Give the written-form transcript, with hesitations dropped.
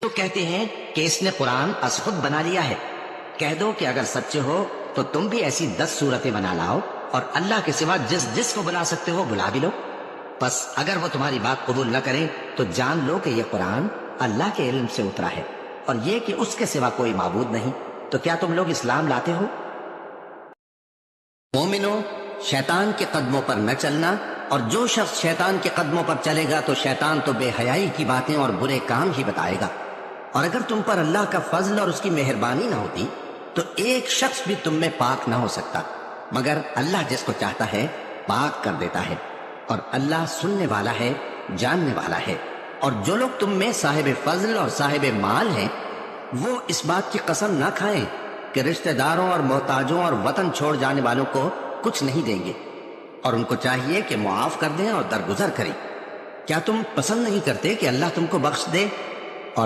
تو کہتے ہیں کہ اس نے قرآن از خود بنا لیا ہے۔ کہہ دو کہ اگر سچے ہو تو تم بھی ایسی 10 صورتیں بنا لاؤ اور اللہ کے سوا جس کو بلا سکتے ہو بلا بھی لو۔ بس اگر وہ تمہاری بات قبول نہ کریں تو جان لو کہ یہ قرآن اللہ کے علم سے اترا ہے، اور یہ کہ اس کے سوا کوئی معبود نہیں۔ تو کیا تم لوگ اسلام لاتے ہو؟ مومنو، شیطان کے قدموں پر نہ چلنا، اور جو شخص شیطان کے قدموں پر چلے گا تو شیطان تو بے حیائی کی باتیں اور برے کام ہی بتائے گا۔ اور اگر تم پر اللہ کا فضل اور اس کی مہربانی نہ ہوتی تو ایک شخص بھی تم میں پاک نہ ہو سکتا، مگر اللہ جس کو چاہتا ہے پاک کر دیتا ہے، اور اللہ سننے والا ہے، جاننے والا ہے۔ اور جو لوگ تم میں صاحب فضل اور صاحب مال ہیں وہ اس بات کی قسم نہ کھائیں کہ رشتہ داروں اور محتاجوں اور وطن چھوڑ جانے والوں کو کچھ نہیں دیں گے، اور ان کو چاہیے کہ معاف کر دیں اور درگزر کریں۔ کیا تم پسند نہیں کرتے کہ اللہ تم کو بخش دے